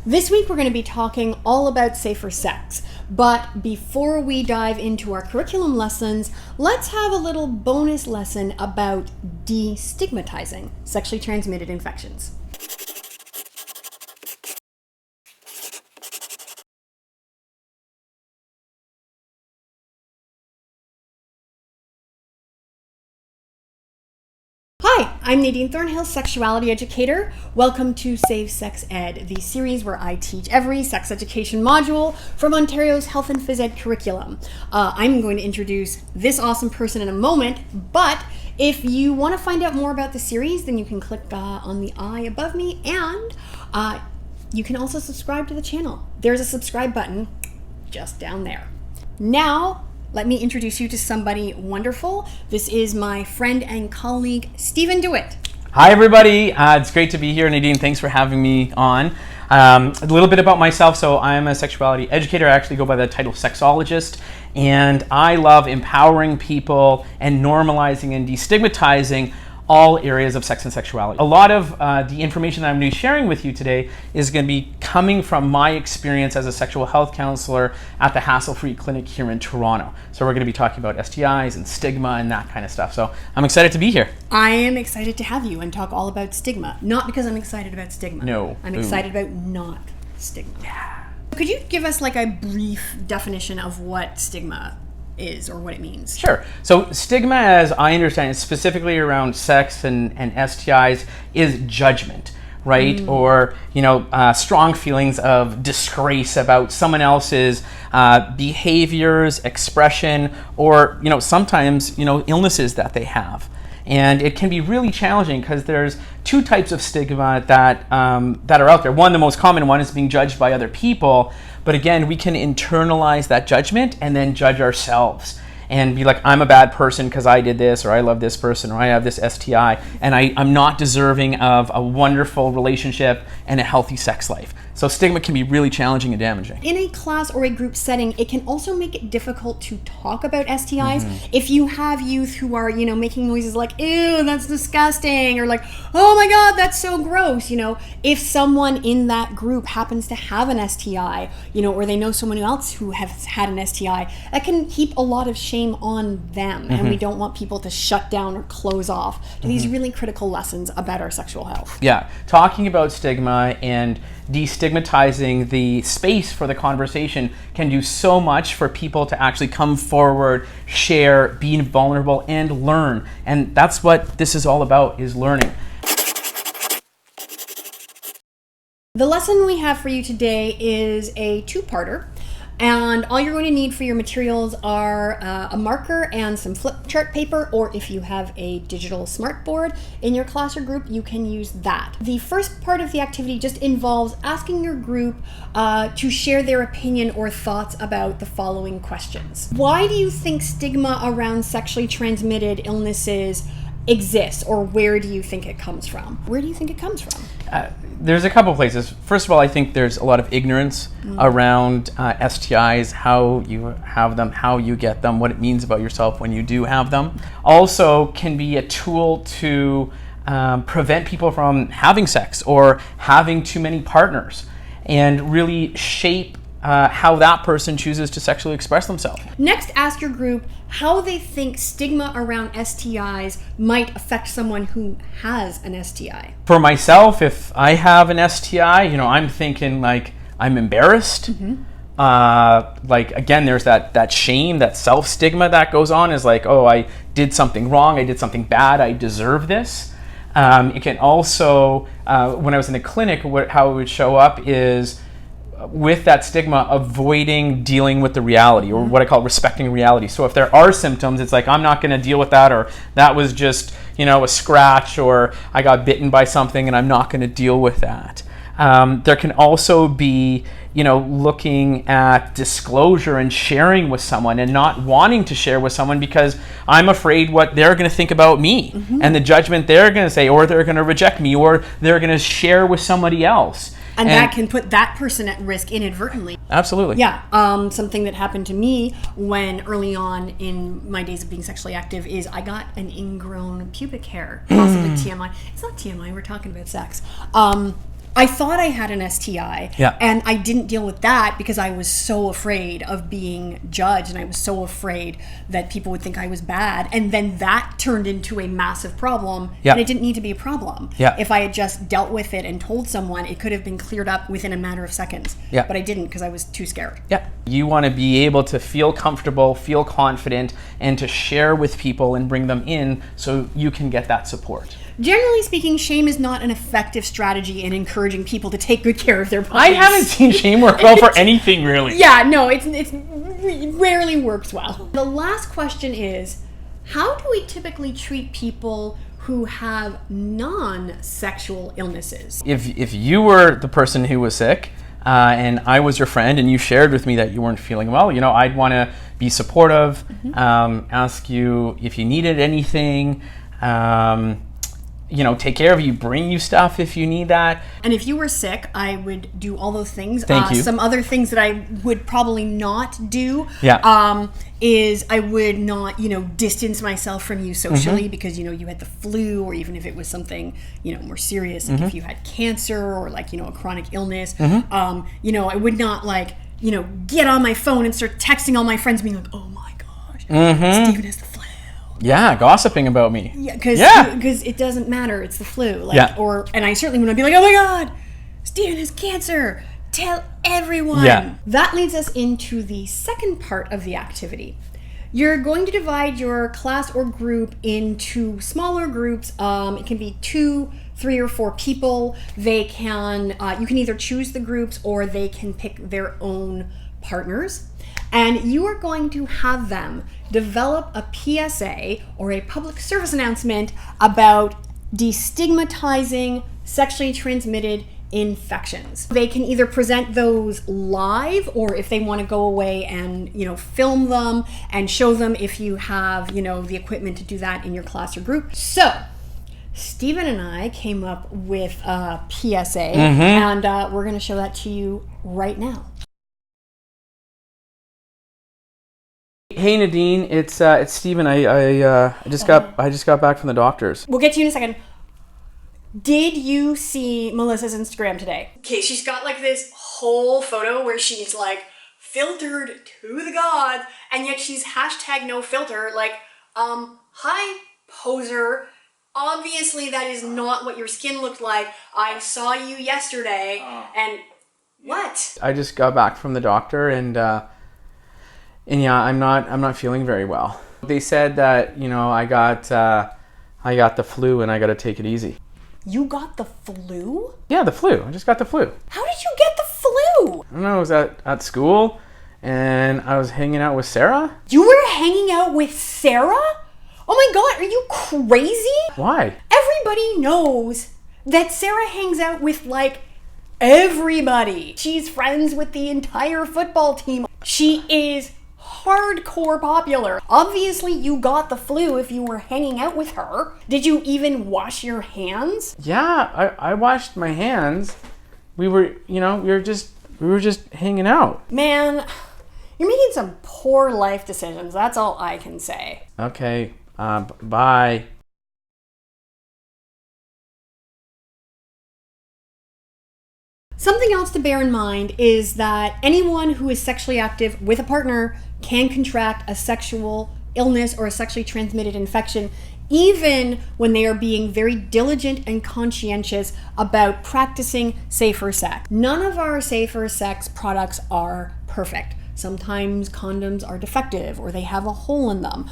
This week we're going to be talking all about safer sex, but before we dive into our curriculum lessons, let's have a little bonus lesson about destigmatizing sexually transmitted infections. Hi, I'm Nadine Thornhill, sexuality educator. Welcome to Save Sex Ed, the series where I teach every sex education module from Ontario's Health and Phys Ed curriculum. I'm going to introduce this awesome person in a moment, but if you want to find out more about the series, then you can click on the eye above me, and you can also subscribe to the channel. There's a subscribe button just down there. Now, let me introduce you to somebody wonderful. This is my friend and colleague, Stephen DeWitt. Hi, everybody. It's great to be here. Nadine, thanks for having me on. A little bit about myself. So I'm a sexuality educator. I actually go by the title sexologist. And I love empowering people and normalizing and destigmatizing all areas of sex and sexuality. A lot of the information that I'm going to be sharing with you today is going to be coming from my experience as a sexual health counselor at the Hassle-Free Clinic here in Toronto. So we're going to be talking about STIs and stigma and that kind of stuff. So I'm excited to be here. I am excited to have you and talk all about stigma. Not because I'm excited about stigma. No. I'm excited about not stigma. Yeah. Could you give us like a brief definition of what stigma is or what it means? Sure. So stigma, as I understand it, specifically around sex and STIs, is judgment, right? Or, strong feelings of disgrace about someone else's behaviors, expression, or, sometimes, illnesses that they have. And it can be really challenging because there's two types of stigma that are out there. One, the most common one, is being judged by other people. But again, we can internalize that judgment and then judge ourselves and be like, I'm a bad person because I did this, or I love this person, or I have this STI, and I'm not deserving of a wonderful relationship and a healthy sex life. So stigma can be really challenging and damaging. In a class or a group setting, it can also make it difficult to talk about STIs. If you have youth who are, making noises like, ew, that's disgusting, or like, oh my God, that's so gross, if someone in that group happens to have an STI, or they know someone else who has had an STI, that can heap a lot of shame on them. And we don't want people to shut down or close off to these really critical lessons about our sexual health. Yeah, talking about stigma and destigmatizing the space for the conversation can do so much for people to actually come forward, share, be vulnerable, and learn. And that's what this is all about, is learning. The lesson we have for you today is a two-parter. And all you're going to need for your materials are a marker and some flip chart paper, or if you have a digital smartboard in your class or group, you can use that. The first part of the activity just involves asking your group to share their opinion or thoughts about the following questions. Why do you think stigma around sexually transmitted illnesses exists, or where do you think it comes from? Where do you think it comes from? There's a couple places. First of all, I think there's a lot of ignorance around STIs, how you have them, how you get them, what it means about yourself when you do have them. Also can be a tool to prevent people from having sex or having too many partners, and really shape how that person chooses to sexually express themselves. Next, ask your group how they think stigma around STIs might affect someone who has an STI. For myself, if I have an STI, I'm thinking like I'm embarrassed. Again, there's that shame, that self-stigma that goes on, is like, oh, I did something wrong, I did something bad, I deserve this. It can also, when I was in the clinic, how it would show up is, with that stigma, avoiding dealing with the reality, or what I call respecting reality. So if there are symptoms, it's like, I'm not going to deal with that, or that was just, a scratch, or I got bitten by something and I'm not going to deal with that. There can also be, looking at disclosure and sharing with someone, and not wanting to share with someone because I'm afraid what they're going to think about me and the judgment they're going to say, or they're going to reject me, or they're going to share with somebody else. And that can put that person at risk inadvertently. Absolutely. Yeah. Something that happened to me when early on in my days of being sexually active is I got an ingrown pubic hair, possibly TMI. It's not TMI, we're talking about sex. I thought I had an STI, Yeah. and I didn't deal with that because I was so afraid of being judged, and I was so afraid that people would think I was bad. And then that turned into a massive problem, Yeah. and it didn't need to be a problem. Yeah. If I had just dealt with it and told someone, it could have been cleared up within a matter of seconds. Yeah. But I didn't because I was too scared. Yeah. You want to be able to feel comfortable, feel confident, and to share with people and bring them in so you can get that support. Generally speaking, shame is not an effective strategy in encouraging people to take good care of their bodies. I haven't seen shame work well for anything, really. Yeah, no, it rarely works well. The last question is, how do we typically treat people who have non-sexual illnesses? If you were the person who was sick, and I was your friend, and you shared with me that you weren't feeling well, I'd want to be supportive, ask you if you needed anything, take care of you, bring you stuff if you need that. And if you were sick, I would do all those things. Thank you. Some other things that I would probably not do is I would not, distance myself from you socially because, you had the flu, or even if it was something, more serious, like if you had cancer or like, a chronic illness, I would not get on my phone and start texting all my friends being like, oh my gosh, Stephen has the flu. Yeah, gossiping about me. Yeah, because it doesn't matter. It's the flu. And I certainly wouldn't be like, oh my God, Stephen has cancer. Tell everyone. Yeah. That leads us into the second part of the activity. You're going to divide your class or group into smaller groups. It can be 2, 3, or 4 people. They can, you can either choose the groups or they can pick their own partners. And you are going to have them develop a PSA or a public service announcement about destigmatizing sexually transmitted infections. They can either present those live, or if they want to go away and film them and show them if you have the equipment to do that in your class or group. So Stephen and I came up with a PSA, and we're going to show that to you right now. Hey Nadine, it's Stephen. I just got back from the doctor's. We'll get to you in a second. Did you see Melissa's Instagram today? Okay, she's got like this whole photo where she's like filtered to the gods, and yet she's hashtag no filter. Like, hi poser. Obviously that is not what your skin looked like. I saw you yesterday, and what? I just got back from the doctor, and yeah, I'm not feeling very well. They said that I got the flu and I got to take it easy. You got the flu? Yeah, the flu. I just got the flu. How did you get the flu? I don't know. I was at school, and I was hanging out with Sarah. You were hanging out with Sarah? Oh my God, are you crazy? Why? Everybody knows that Sarah hangs out with like everybody. She's friends with the entire football team. She is hardcore popular. Obviously you got the flu if you were hanging out with her. Did you even wash your hands? Yeah, I washed my hands. We were just hanging out. Man, you're making some poor life decisions. That's all I can say. Okay, bye. Something else to bear in mind is that anyone who is sexually active with a partner can contract a sexual illness or a sexually transmitted infection, even when they are being very diligent and conscientious about practicing safer sex. None of our safer sex products are perfect. Sometimes condoms are defective or they have a hole in them.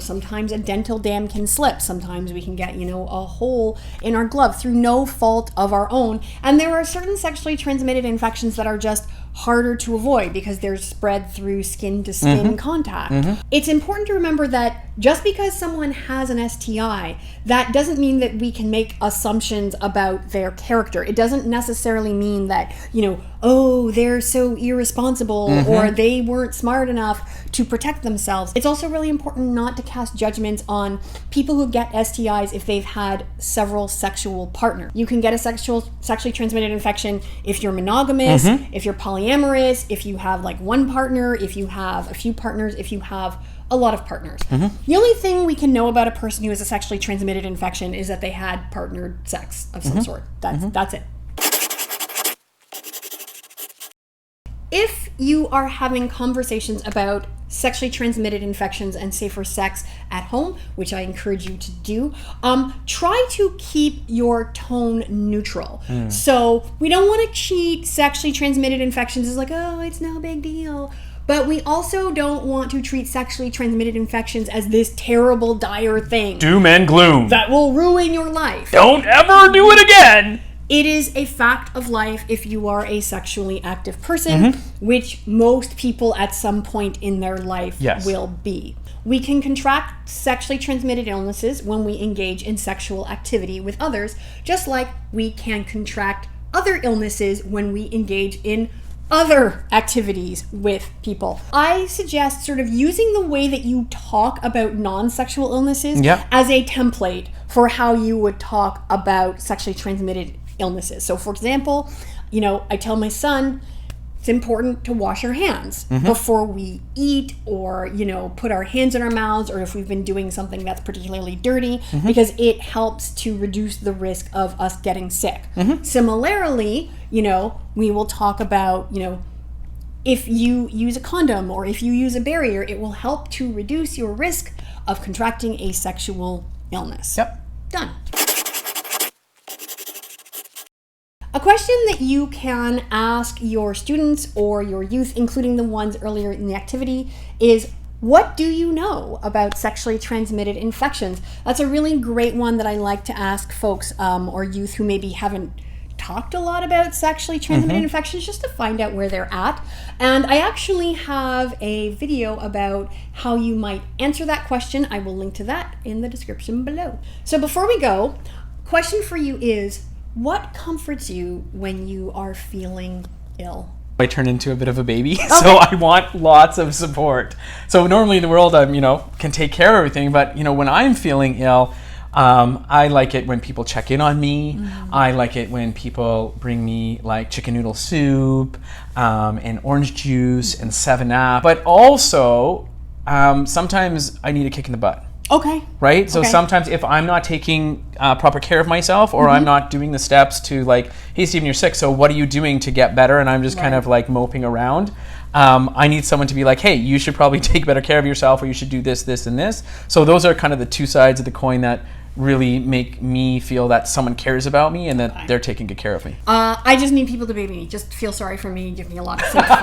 Sometimes a dental dam can slip. Sometimes we can get, a hole in our glove through no fault of our own. And there are certain sexually transmitted infections that are just harder to avoid because they're spread through skin to skin contact. It's important to remember that just because someone has an STI, that doesn't mean that we can make assumptions about their character. It doesn't necessarily mean that, they're so irresponsible or they weren't smart enough to protect themselves. It's also really important not to cast judgments on people who get STIs if they've had several sexual partners. You can get a sexually transmitted infection if you're monogamous, if you're polyamorous, if you have like one partner, if you have a few partners, if you have a lot of partners. The only thing we can know about a person who has a sexually transmitted infection is that they had partnered sex of some sort. That's it. if you are having conversations about sexually transmitted infections and safer sex at home, which I encourage you to do, try to keep your tone neutral. So we don't want to treat sexually transmitted infections as like, oh, it's no big deal. But we also don't want to treat sexually transmitted infections as this terrible, dire thing. Doom and gloom. That will ruin your life. Don't ever do it again. It is a fact of life if you are a sexually active person, which most people at some point in their life will be. We can contract sexually transmitted illnesses when we engage in sexual activity with others, just like we can contract other illnesses when we engage in other activities with people. I suggest sort of using the way that you talk about non-sexual illnesses as a template for how you would talk about sexually transmitted illnesses. So for example, I tell my son it's important to wash our hands before we eat or, put our hands in our mouths, or if we've been doing something that's particularly dirty, because it helps to reduce the risk of us getting sick. Similarly, we will talk about, if you use a condom or if you use a barrier, it will help to reduce your risk of contracting a sexual illness. Done. A question that you can ask your students or your youth, including the ones earlier in the activity, is what do you know about sexually transmitted infections? That's a really great one that I like to ask folks or youth who maybe haven't talked a lot about sexually transmitted infections, just to find out where they're at. And I actually have a video about how you might answer that question. I will link to that in the description below. So before we go, question for you is, what comforts you when you are feeling ill? I turn into a bit of a baby, so I want lots of support. So normally in the world, I'm, can take care of everything, but, when I'm feeling ill, I like it when people check in on me. I like it when people bring me like chicken noodle soup and orange juice and 7-Up. But also, sometimes I need a kick in the butt. Okay. Right? So sometimes if I'm not taking proper care of myself, or I'm not doing the steps to like, hey, Stephen, you're sick, so what are you doing to get better? And I'm just kind of like moping around. I need someone to be like, hey, you should probably take better care of yourself, or you should do this, this, and this. So those are kind of the two sides of the coin that really make me feel that someone cares about me and that they're taking good care of me. I just need people to baby me. Just feel sorry for me, give me a lot of sympathy.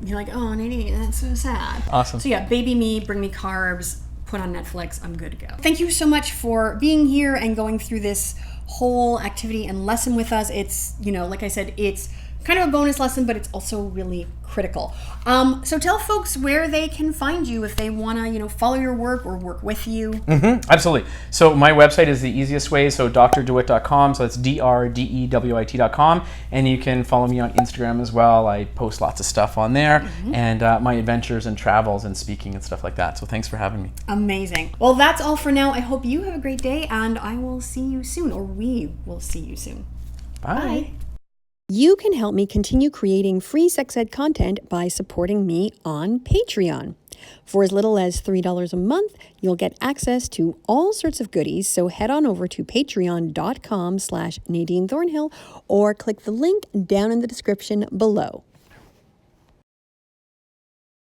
You're like, oh, Nadine, that's so sad. Awesome. So yeah, baby me, bring me carbs, put on Netflix, I'm good to go. Thank you so much for being here and going through this whole activity and lesson with us. It's, like I said, it's kind of a bonus lesson, but it's also really critical. So tell folks where they can find you if they want to, follow your work or work with you. Absolutely. So my website is the easiest way. So drdewitt.com. So it's DRDEWIT.com. And you can follow me on Instagram as well. I post lots of stuff on there and my adventures and travels and speaking and stuff like that. So thanks for having me. Amazing. Well, that's all for now. I hope you have a great day, and I will see you soon, or we will see you soon. Bye. You can help me continue creating free sex ed content by supporting me on Patreon. For as little as $3 a month, you'll get access to all sorts of goodies, so head on over to patreon.com/Nadine Thornhill or click the link down in the description below.